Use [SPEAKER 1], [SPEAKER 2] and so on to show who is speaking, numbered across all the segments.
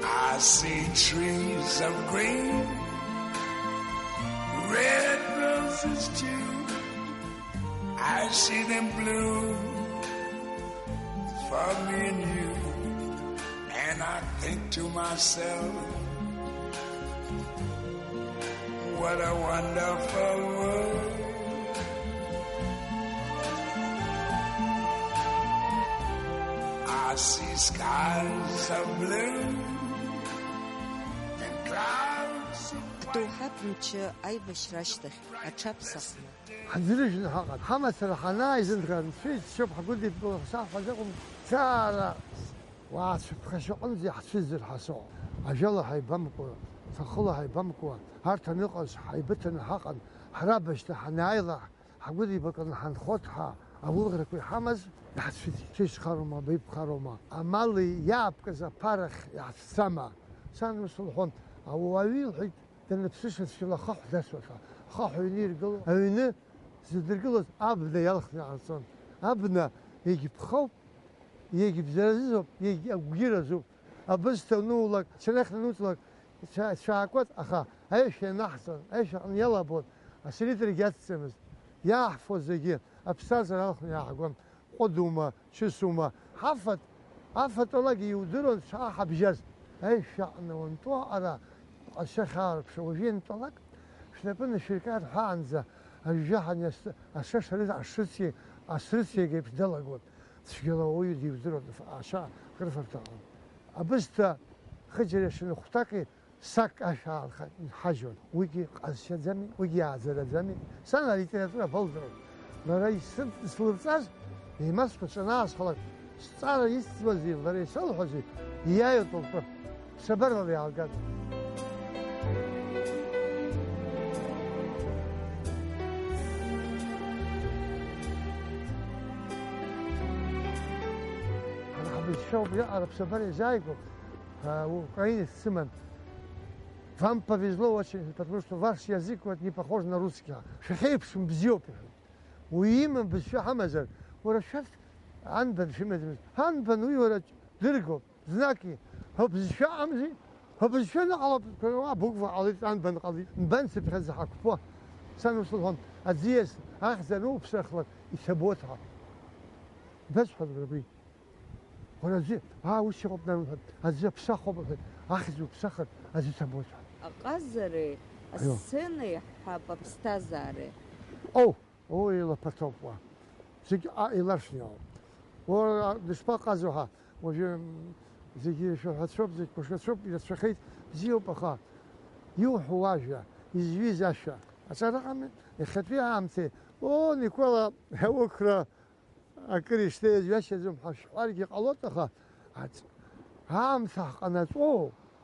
[SPEAKER 1] I see trees of green, red roses too. I see them blue for me and you. And I think to myself, what a wonderful world. I see skies of blue and clouds of
[SPEAKER 2] Ктухапнчы айбашрашдах ачапсахна.
[SPEAKER 3] حنزلش حقا حمس الحنايزن كان في شوف حقول لي صح حقهم سارة واسف خشوقن زي حسز الحصو أجل حيبمكو فخلا حيبمكو هارت نقص حيبتن حقا حرابش حنايضح حقول لي بكن حنخوتها أقول لك حمس يحسفي تيش خروما بيب خروما أمالي ياب كذا بارخ يحسما سان مسلحون أو أويل حيت تنبسش في الخح دسوفا خح ينير قل أوينه زدرقلت أبدا يلخني عصام أبنا يجي بخوف يجي بزرزوب يجي أبغيرزوب أبستو نولك شنخنا نوتلك شاكوت أخا إيش نحصل إيش يلا بود أسريت رجعت سمز يحفظ زي أبستاز يلخني عقوم قدومة شسومة حفت الله يودرون شاح بجز إيش أنا وانتو أنا الشيخ عارف شو وجين طلق شنبنا الشركات حانزة الجهة الشيخ ريز الشرسي جيب دلقون تشجله ويدي يودرون عشاء غرفة تاعهم أبستا خجل شنو ختاكي ساك أشعار حجون ويجي قاسية زمي ويجي عزلة زمي سنة ليتراتورة بلدرون لرأي سلطاز يمسك شناس خلاص صار يستوزي لرأي سلحزي يايو طلب سبر لي على القدر الشعب يعرف سفري зайку в Украине Симон. Вам повезло очень, потому что ваш язык вот не похож на русский. شخيبشم بزيوبي ويمن بشو حمزر ورشفت عنبن في مدرسة عنبن ويورج درجو знаки هو بزشو عمزي هو بزشو نقلب بوقف على عنبن قلبي بنس بخز حكفوه سنوصلهم أزيس أخذنوا بسخلك يثبتها بس حضر بي ولا زي وش ربنا أزي بسخو أخذوا بسخر أزي ثبتها
[SPEAKER 2] أقذري السنة حابة بستازاري
[SPEAKER 3] أو إلى بتوبوا زي إلاشنيو ودشبا قازوها وجي زي شو هتشوف زي كوش هتشوف يتشخيت زيو بخا يوح واجا يزوي زاشا أصلا يخطيها عمتي نيكولا هوكرا أكري شتي زياش زم حش أرجع قلوتها عم ثق أنا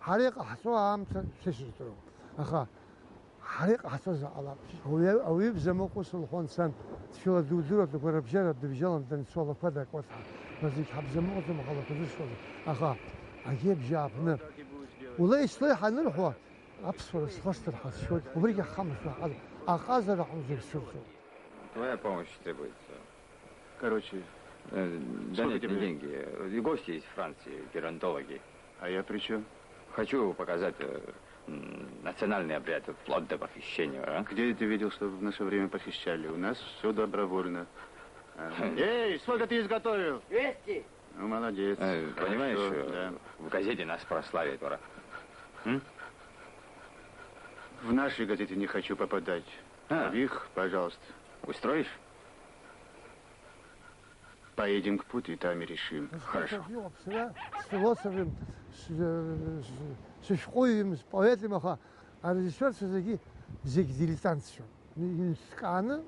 [SPEAKER 3] حريق حسوا عم تشترو أخا حريق حسوا على أو يبزم موقوس الخون سن شو دودورة تقول بجرة بجلن تنسوا فدك وثها نزيد حبز موقوس مخلص تزوج أخا عجيب جابنا ولا يصلح نروح أبصر خشت الحس شو وبرجع خمس واحد أقازر حوزك شوفه.
[SPEAKER 4] Твоя помощь требуется.
[SPEAKER 5] Короче,
[SPEAKER 4] Дайте мне деньги. И гости есть в Франции, геронтологи.
[SPEAKER 5] А я при чем?
[SPEAKER 4] Хочу показать национальный обряд, вплоть до похищения. А?
[SPEAKER 5] Где ты видел, что в наше время похищали? У нас все добровольно. Эй, сколько ты изготовил?
[SPEAKER 2] 200.
[SPEAKER 5] Ну, молодец.
[SPEAKER 4] Понимаешь,
[SPEAKER 5] да.
[SPEAKER 4] в газете нас прославят, вора.
[SPEAKER 5] В нашей газете не хочу попадать. А в их, пожалуйста.
[SPEAKER 4] Устроишь?
[SPEAKER 5] Поедем к Путу и там и решим.
[SPEAKER 4] Хорошо.
[SPEAKER 3] С философом, с школьным, с поэтом, а режиссер все-таки дилетантство. Сканы,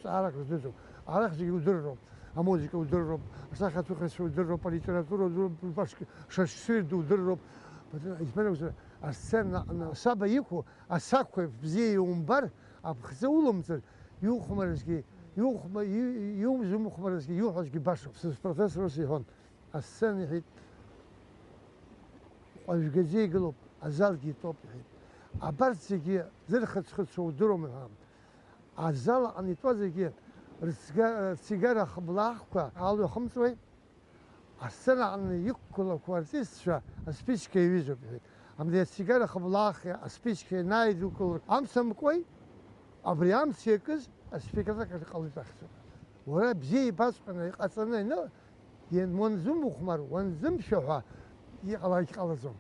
[SPEAKER 3] арак раздержу, арак удержу, а музыка удержу, а сахату хочу удержу, по литературу удержу, шаширду удержу. А сцена саба юху, а сакой в зее умбар, а хзеулумцер юхмарский. يوم زي مخبرز يوحش باشا في بروفيسور سيهون السنة هيت وجزء قلب أزال كي توب هيت عبرت كي زرخت شو درو منهم أزال أني توزي كي السيجارة خبلاخ على خمسة السنة عن يكل كوارتيس شو أسبيش كي يجوا بهيك عم دي السيجارة خبلاخ أسبيش كي نايد وكل عم سمكوي أبريام سيكز أسبيكة ذاك قلبي تخسر ولا بزي بس أنا قصرنا إنه ين منزم مخمر ونزم شوها يقلزم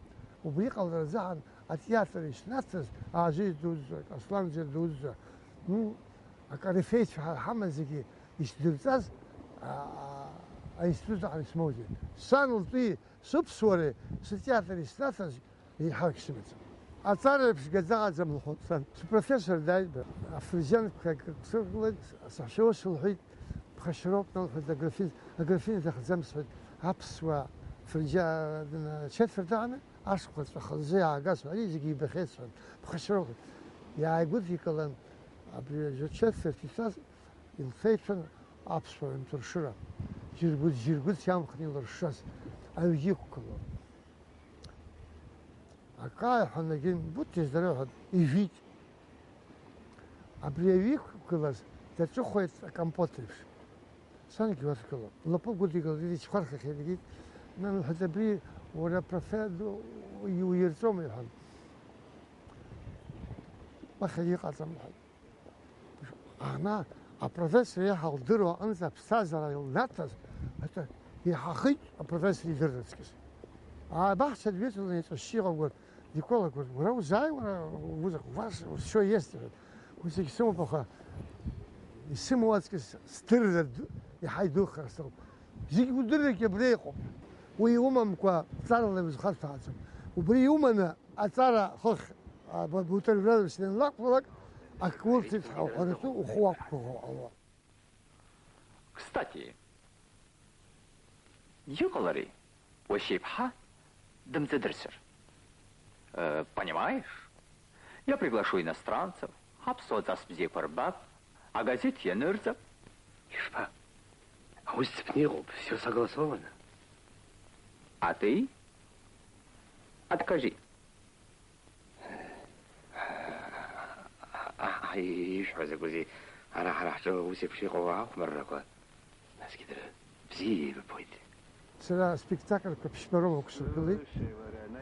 [SPEAKER 3] وبيقل زعل التياتر يشناتز عزيز دوزك أصلا زي دوزك نو أكاريفيت في حمزكي يشدلتاز أيستوز عن سموزي سانلتي سبسوري ستياتر يشناتز يحرك سمت أتعرف إيش جزاء زمن الخطان بروفيسور داي أفريجان كسرقلت صحشوا الحيط بخشروب نلحق الجرافين داخل زمسفد هبس وفرجان شفر دعنا أشقط فخزي عجاز عليه زي بخيس بخشروب يا يقول في كلام أبي جو شفر تيساس الفيتشن أبس وانترشرا جربود شام خنيل الرشاس أو يكلم أكاي حنا جين بوتيز درا يفيت أبريويك كلاس تشوخيت كامبوتيش سانك واسكلا لابو قلتي قلتي شخرخ خيرجيت نحن حتبري ولا برفاد ويرسوم يحل ما خليق عزم الحل أنا البروفيسور يحاول دروا أنت بستازر يلناتس حتى يحقق البروفيسور يدرس كذا بحث البيت اللي يتشيغ أقول ديكولا أقول وراه زاي وراه وزق واش شو يستر وزيك سمو بخا يسمو واسكس ستر يحيدو خرسو زيك ودرك يبريقو ويوما مكوا صار اللي مزخرف عزم وبري يوما أنا أتارا خخ بوتر بلاد سنين لك أكول تفتح وحرسو وخواك الله.
[SPEAKER 4] Кстати, Юколари, Ващипха, Дамзедерсер. Понимаешь? Я приглашу иностранцев, Хапсо Заспзи Парбаб, а газет Янырзов.
[SPEAKER 6] Ишпа, а у Степниру все согласовано.
[SPEAKER 4] А ты? Откажи.
[SPEAKER 6] يشعر زي أنا حرحت وسيف شيخ وعاق مرة كوا ناس كده بزي ببويد
[SPEAKER 3] سلا سبيكتاكل كبشبرو وكسرقلي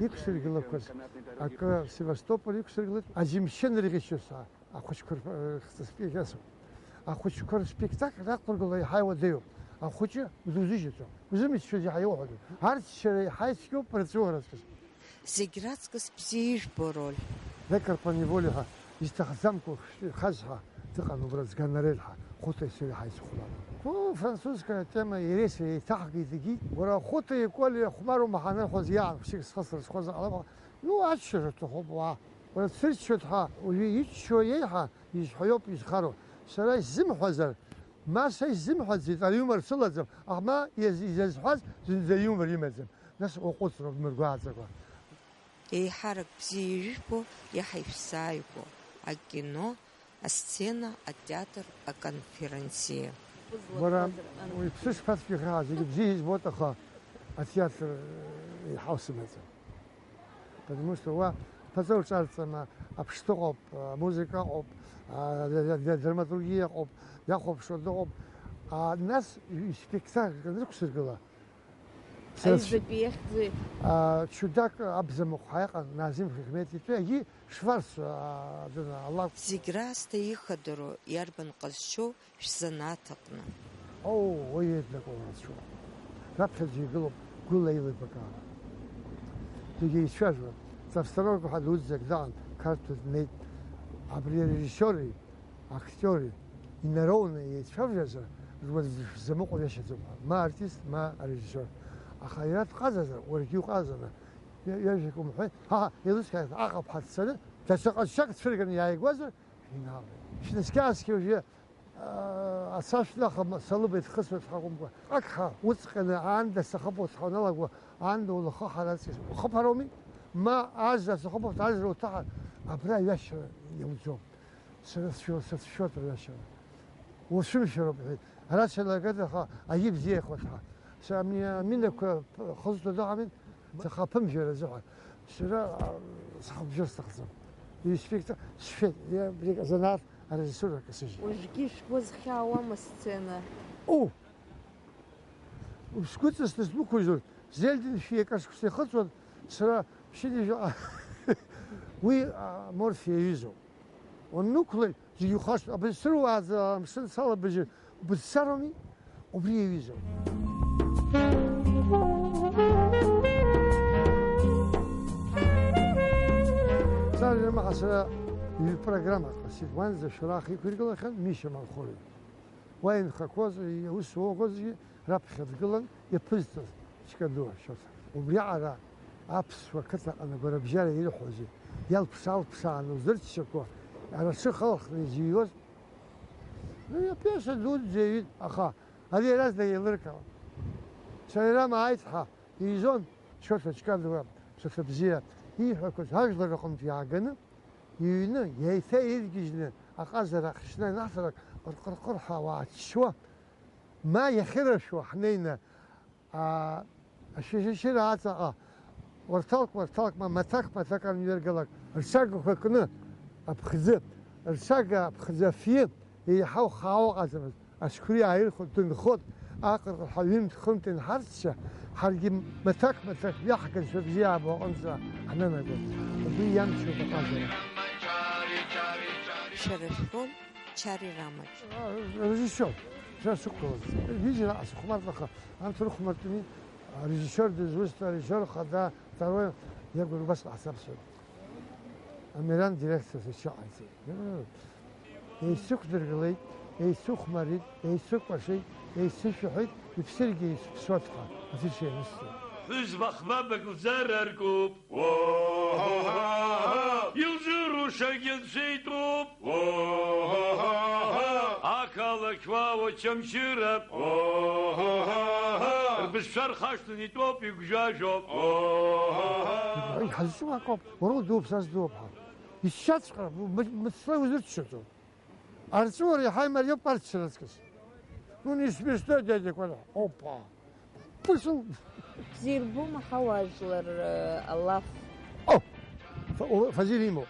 [SPEAKER 3] يكسرقلي كوز أكا سيفاستوبول يكسرقلي أجيمشن ريغيشوسا أخوش كر سبيكاسو أخوش كر سبيكتاكل أقول حيوان ديو أخوش مزوجيجو وزمت شو جاي واحد هارت شري حيسكو برتزورس
[SPEAKER 2] زيجراتسكس بزيج بورول
[SPEAKER 3] ذكر بنيفوليها يستخدمكو خزها تقنو برز كنريلها خوتي سيري حيث خلال فرنسوس كانت تما يريسي تحقي ذكي ورا خوتي يقول خمارو محانا خوز يعني بشيك خسر خوز على نو عشر تخوب ورا تسيرشتها ويشو يها يشحيوب يشخرو سراي زم حزر ما سي زم حزر اليوم رسلت اما يزحز زي يوم يمزم ناس وقصر مرغازا
[SPEAKER 2] يحرك بزيجبو يحيفسايبو الكينو السцена التياتر الكونفеренция
[SPEAKER 3] ورا ويبسش فاتكي خاز يجيز بوتخا التياتر يحوس مثلا потому что هو فزور صارت ابشتوب موسيقى اب دراماتورجيا اب ياخذ شو دوب الناس سبيكتاكل نكسر
[SPEAKER 2] أيزبيخزي
[SPEAKER 3] شداك أبزم حقيقة نازم في خدمتي تلاقي شفرس الله
[SPEAKER 2] زيجراس تيخدرو يربن قشو شزناتقنا
[SPEAKER 3] أوه ويد لك شو رابط جي قل ليلة بكار تيجي شجرة تفسروك واحد وزك دان كارت نيت عبر ريجيسوري أكتوري ينرون يتفرجوا زمق ولا شيء ما أرتيست ما ريجيسور أخيرات قازنا وركيو قازنا يجيكم حي ها يدوس كذا عقب حد السنة تشق الشق تفرقني يا يجوزر هنا شو نسكاس كيو جي أساس لا خم صلبت خصبت حقهم أكها وثقنا عند السخبوت حنلا عنده الخ حالات خبرومي ما عز السخبوت عز وتحت أبرا يشر يوزوم ثلاث شهور يشر وشو شرب هلاش لا كذا أجيب زي خوتها سامي منك خزت دعم تخافم جرا زعل شرا صاحب جرس تخزم يسفيك شفت يا بريك زنات على السورة كسجل
[SPEAKER 2] وجيش وز خاوة السцена
[SPEAKER 3] أوه Сгәыҵасны смықәыжьур, Зельдин шәиакашқәса ихыҵуан, сара ԥшьынҩажәа уи морфиа аҩызоуп. Уннықәлеит, зегьы ухашҭ, абызсыруааӡа амшын салабыжьыр, бызцароуми, убри аҩызоуп. Сара сара ҩ-программак ҟасит, уанӡа шәарах иқәиргылахьан Мишьа Малхови. Уа инхақәоз, аус уоуазгьы раԥхьа дгылан, иаԥызҵаз Шькаду ашьоҭа. Убри аҟара аԥсуа қыҭаҟны агәарабжьара ирҳәози, иалԥшаалԥшааны узырччақәо, арашы халхны изыҩуаз, иапиаса дуӡӡа иҩит, аха ари иаразнак еилыркаауан. Сара мааиҭҳа изон Шьоҭа Шькадуа, Шьоҭа бзиа, ииҳәақәаз ажәлар аҟнытә иааганы, иҩны, иеиҭа иргьежьны, аҟазара ахшьны нафарак ҟырҟырҟырҳәа ауаа ччуа, ма иахьырашәуа ҳнеины ашьыжьышьыра аҵаҟа уарҭалк, маҭак анҩыргалак, рҽагақәа кны аԥхӡы, рҽага аԥхӡы афҩы еиҳау хаау ҟаҵамызт, ацәқәыри ааирхәот, дынхот, аҟырҟырҳәа ҩымҭ-хымҭ инҳарцша, ҳаргьы маҭак иаҳгаз Шәабзиа або аҟынӡа ҳнанагон. Убри иамчуп аҟазара.
[SPEAKER 2] Шәара шәроль Чари Рамаџ.
[SPEAKER 3] Режиссер, шәа сықәгылаз. Видео сыхәмарҭаха, анҭ рыхәмартәны режиссер дызусҭа, режиссер хада, второе, я говорю, убас ҟасабшәоит. Амеран директорс ишыҟаиҵеит. Еицықәдыргылеит, еицыхәмарит, еицыкәашеит, еицышәҳәеит, иԥсыргьы еицыԥсуатха, аӡәыр шеинысҵеит.
[SPEAKER 7] Ҳәызба хбабак лзараркуп, илзырушагьы нцәеитәуп, ақалақь уауа чамчырап, рбызшәа рхашҭны итәоуп, игәжәажәоуп.
[SPEAKER 3] Ҳазҿу акоуп, уара дууп, са сдууп ҳәа. Исшьаҵәҟьа, мыцхәы узырччаӡом. Арҵуара иаҳа имариоуп арччараҵкыс. Ну не смешно, дядя Коля. Опа! Пышел!
[SPEAKER 2] Бзирбума ҳауажәлар алаф.
[SPEAKER 3] Фазил имоуп.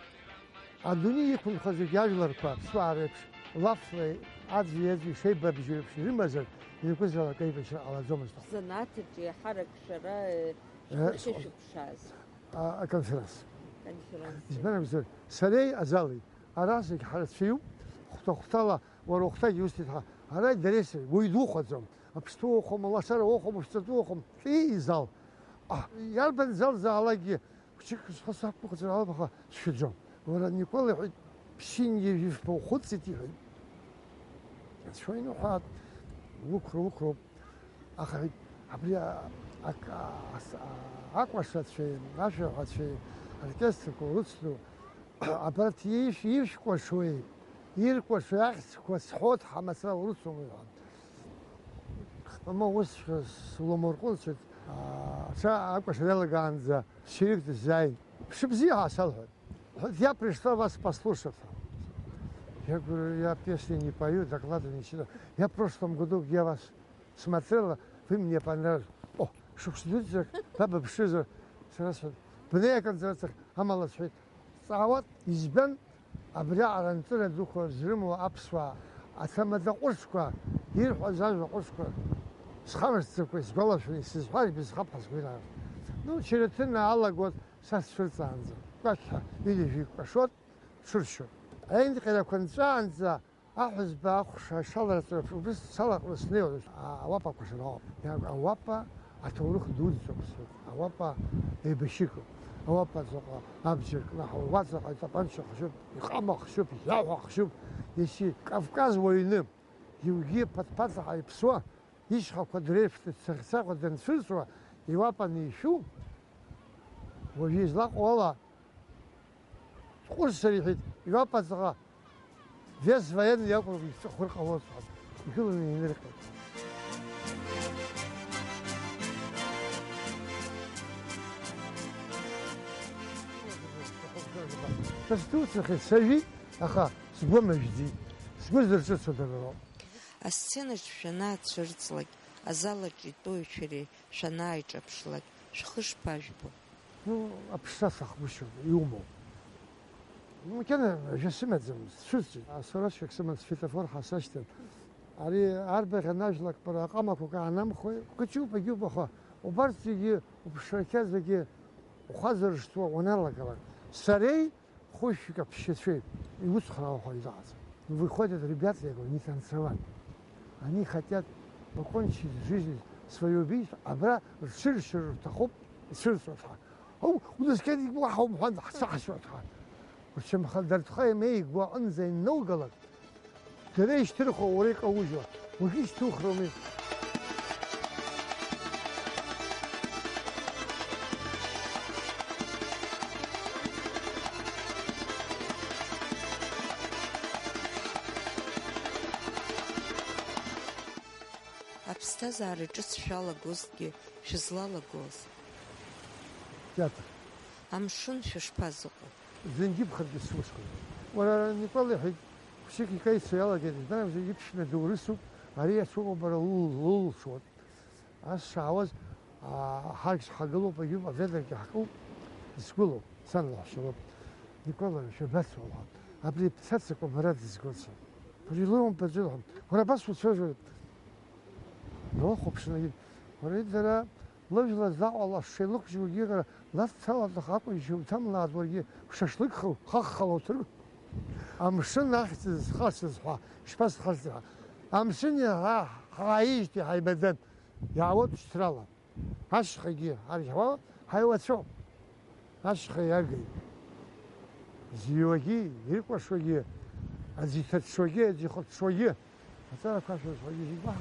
[SPEAKER 3] Адунеи иқәынхаз иажәларқәа аԥсуаа реиԥш лафла аӡәи шеибабжьо еиԥш ирымазар, иргәызалак аибашьра ҟалаӡомызт.
[SPEAKER 2] Занааҭаҿ иаҳарак шәара шәышәыԥшааз.
[SPEAKER 3] Аконферанс. Избан акәзар, сареи Азали, ара зегь ҳарацәаҩуп, хәҭа-хәҭала, уара ухәҭагьы иусҭеит ҳәа. Ара идареисыр, уаҩ дуухәаӡом. Аԥстәы уҟам, алашара уҟам, аԥшҵатәы уҟам, изал. Иарбан зал заалакгьы, хәыҷык схасақәыҟаҵара алабаха сшәаӡом. Уара Никола иҳәеит, ԥшьынҩажәи жәпаухәыцит иҳәеит. Шәоины уҳәаат, уқәроуп. Аха абри акәашацәеи, ашәаҳәацәеи, оркестрқәа урыцну, абарҭ ишәкәашои, иркәашои ахьӡқәа сҳәоит ҳамацара урыцуам иҳәан. Ама ус слымырҟәылцәеит, аҽа акәаша далгаанӡа шьарик дысзааин. Шәыбзиа салҳәоит. Я пришла вас послушать. Я говорю, я песни не пою, доклады не читаю. Я в прошлом году, я вас смотрела, вы мне понравились. О, шукшдюцер, таба бшизер, сразу. Бнея концертах, амалацвет. Сават избен, абря арантура духо зриму апсва, а самада ушка, ирхва зажва ушка. Схамерцкой с голошвой, с звали без хапас гуляр. Ну, через на Алла год сас шурцанза. Каша, видишь, пошот, шуршо. Энд когда концанза, ахзба ахша шалрацов, бис салах снео, авапа кошно. Я авапа, а то рух дудзо. Авапа эбешико. Авапа зока, абжир, нахо, ваза, это панчо, хшуп, ихамах, шуп, явах, шуп. Если Кавказ войны, юги подпадха и псо, ишха квадрефт, церцаго денсусва, и вапа не ищу. Вовизлак ола. Курсарихит, и вапа зага. Вес военный яков, хурковод. И хило не нерка. Конституция сави, аха, сгомажди, сгоздерчуца дорого.
[SPEAKER 2] Асценаҿ шәанаацәырҵлак, азалаҿ итәоушәареи шәанааиҿаԥшлак, шәхы шԥажәбо?
[SPEAKER 3] Ну, аԥшасах гәышьо, иумоуп. Макьана жәасымаӡам, сшәырҵит. Асарашәак сыман сфитофор ҳасашьҭан, أري أربعة ناجلك برا قامك وكأنام خوي كتشوف بجيب أخا وبرتيجي وبشركات زكي وخزر شتوى ونلا كمان سري خوش كبشتشي يوسخنا وخوي زعز выходят ребята, я говорю, не танцевать. Они хотят покончить жизнь, свое убийство, а брат шир тахоп, шир сотха. هو ودس كان يقوى حوم حد صح سوتها. وشم خدرت خاي ما يقوى أنزل نوقلك. تريش ترخو وريق أوجه وكيش تخرمي.
[SPEAKER 2] Аԥсҭазаара ҿыц шәалагозҭгьы шәызлалагоз.
[SPEAKER 3] Театр.
[SPEAKER 2] Амшын шәышԥазыҟоу?
[SPEAKER 3] Зынӡа ибхаргьы сусқәа. Уара Никола иҳәеит, ԥшьык икаица иалагеит, изнамзар иԥшны доурысуп, ари ацәоуп бара лулшоит. Ас шаауаз ҳаргьы шҳагылоуп, агьып аведаргьы ҳкуп, дысгәылоуп, сан лаҳәшьалоуп. Никола шәабацоула. Абри ԥсацақәа бара дызгоца. Абри лыумпаӡылҳәам. Уара абас уцәажәоит. Рохәаԥшны, уара дара лыжәла заҟала шеилықәжьуагьы лацалаҭах акәыжьы уҭамлаат уаргьы шашлык хаххала уҭырг. Амшын ахьӡ зхасыз ҳәа шԥасхасыз ҳәа. Амшын ҳааижьҭеи ҳаибаӡан. Иаауеит шьҭрала. Ашьхагьы ҳаржьауа ҳаиуацәоуп. Ашьха иагеит. Зиуагьы, иркәашогьы, аӡы иҭаҽҽогьы, аӡы ихыҽҽогьы. Аҵарақәа шәазҳәогьы зегьы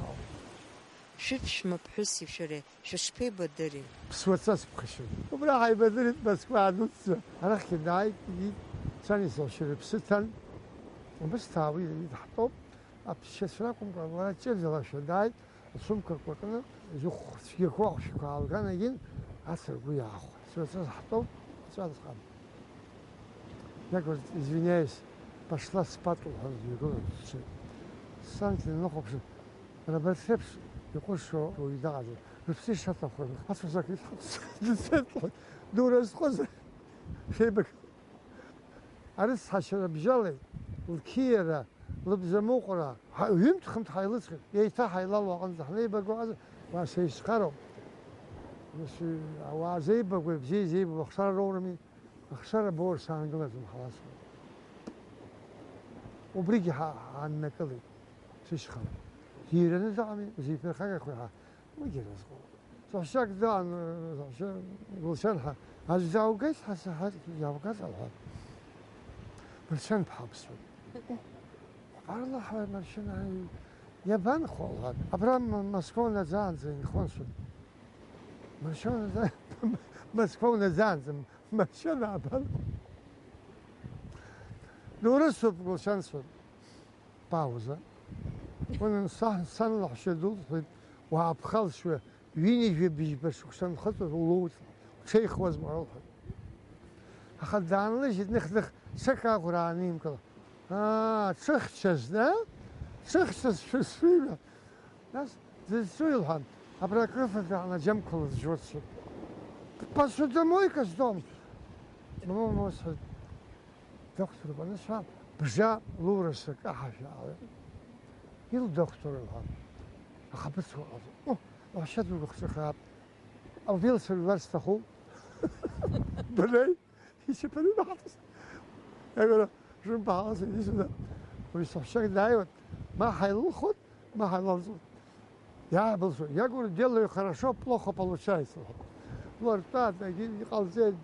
[SPEAKER 2] Шәыԥшәма ԥҳәыси шәареи шәышԥеибадыри?
[SPEAKER 3] Ԥсуаца сыԥхашьоит. Убра ҳаибадырит Москва ануца. Арахьгьы дааит, сани сылшьыр иԥсы ҭан. Убысҭаауа идҳтәоуп. Аԥсшьацәа ракәымкәа, уара ҷыӡалашәа дааит, асумкақәа кны, цәгьақәа ҟәшәқәа аалган агьын, ас ргәы иаахәа. Ԥсуаца зҳтәоуп, ацәадхам. Я говорю, извиняюсь, пошла спать, станьте нахуй. Раберсепс يقول شو ويدعزه نفسي شطف حسب زكيت حسب دور الخز شيبك عرس حشر بجالي والكيرة لبز موقرة يمت خمت حيلتخ يتا حيلال وعنده حنيبة قاعد واسيس خرب بس وازي بقى زي بخسر رورمي بخسر بور سانجلتهم خلاص وبريجي عن نكلي سيش خرب هيرن زعمي زي في خاك خويا ما يجلس صح شاك دان صح وشنها هذا زاوجس حس هذا زاوجس على برشان بحبس الله حوالي مرشان يابان خول أبرام مسكون زانزين خونسون مرشان زان مسكون زانزين مرشان أبان دورسوب وشانسون باوزة وانا صنلح شدود وابخل شوي ويني في بيجبش وشان خطر ولوت شيخ وز معروف اخذ دان ليش نخدخ سكا قرانيم كذا تشخشز ده تشخشز في السويلة ناس زي السويلة ابرا كيف على جنب كل الجوتس بس دموي كصدام مو موسى دكتور بنا شاب بجا لورسك احشى يل دكتور الهان أخبرته وحشته الخشخاب أو فيلس الورست أخو بلاي يشبهني بحث يقول شو بحث يسوع ويصحشك دايما ما حيلخد ما حيلخد يا بلسو يقول делаю хорошо плохо получается ورطات نجين قلزة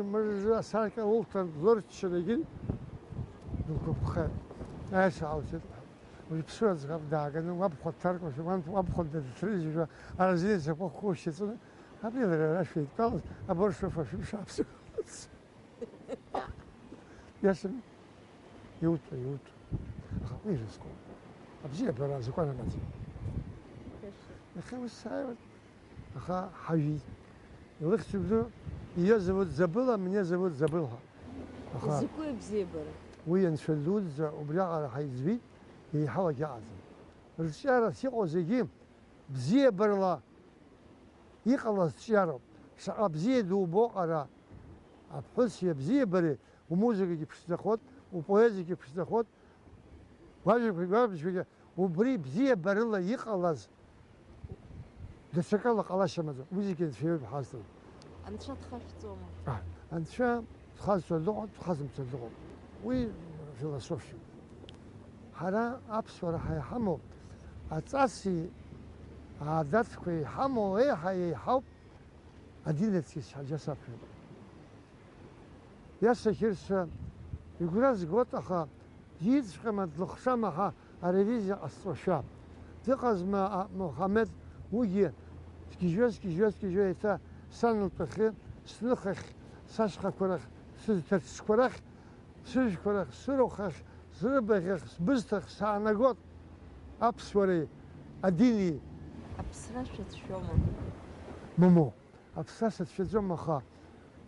[SPEAKER 3] مرجع ساركة ولتر زرتش نجين نقول بخير إيش عاوزت ويبسوا زغب داعنا وابخذ ترك وشمان وابخذ الثلج على زين زبون خوش يصير أبي لا شيء قال أبغى أشوف شو شابس ياسم يوت خبير سكون أبجي برا زكون أنا زين أخي وسايد أخا حبي يلخ تبدو يزود زبلة من يزود زبلها
[SPEAKER 2] أخا زكوي بزيبر
[SPEAKER 3] وين شلود وبلغ حيزبي يحاول يعزم الشارع سيقو زيجيم بزي برلا يخلص الشارع شعب بزي دو بقرة أبحث بزي بري وموسيقى بتستخد وبويزيكي بتستخد واجب убри бзиабарыла иҟалаз даҽакала ҟалашьа амаӡам. Уи зегьы Анцәа ҳазҭоит.
[SPEAKER 2] Анцәа дхашәҵома?
[SPEAKER 3] Анцәа дхазҵо дыҟоуп, дхазымҵо дыҟоуп. Уи философиоуп. Ҳара аԥсуара ҳаиҳамоуп, аҵаси аадатқәа иҳамоу еиҳа еиҳауп адин-ацкьыс ҳаџьасаԥҳәаҩ. Иасахьыршәа игәра згоит, аха диҵәҟьама, длыхшама ҳа аревизиа ҟасҵошәа. Дыҟазма Мухамед уигьы сгьежьуа еиҭа сан лтәахьы, сныхахь, сашьхақәа рахь, сыҭаацәқәа рахь, сыжәқәа рахь, сырахә ахь, срыбаӷь ахь, сбысҭахь саанагот аԥсуареи адини.
[SPEAKER 2] Аԥсра шәацәшәома?
[SPEAKER 3] Момо, аԥсра сацәшәаӡом, аха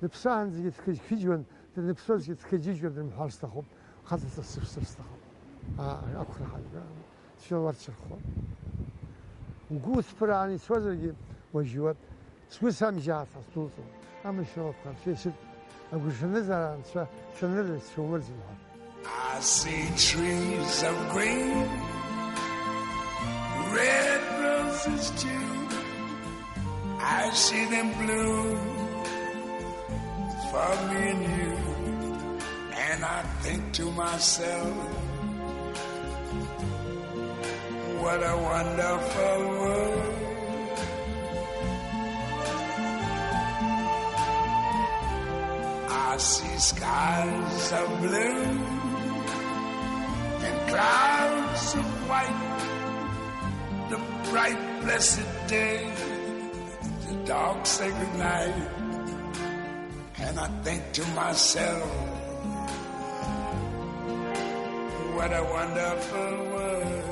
[SPEAKER 3] дыԥсаанӡагьы дқыџьқыџьуан, даныԥсозгьы дқыџьқыџьуан рымҳәар сҭахуп, хаҵаҵас сыԥсыр сҭахуп. Ақәраҳаҩ, дшәыларцәырхуа. Угәы уцәԥыраан ицозаргьы уажәуа, сгәы самжьаарц ҳаздуҵом. Амышәалапҟа шәеишьып, агәыршәанызаара Анцәа шәанырыҩ шәумырӡын ҳәа.
[SPEAKER 1] I see trees of green, red roses too. I see them bloom for me and you. And I think to myself, what a wonderful world. I see skies of blue and clouds of white, the bright blessed day, the dark sacred night. And I think to myself, what a wonderful world.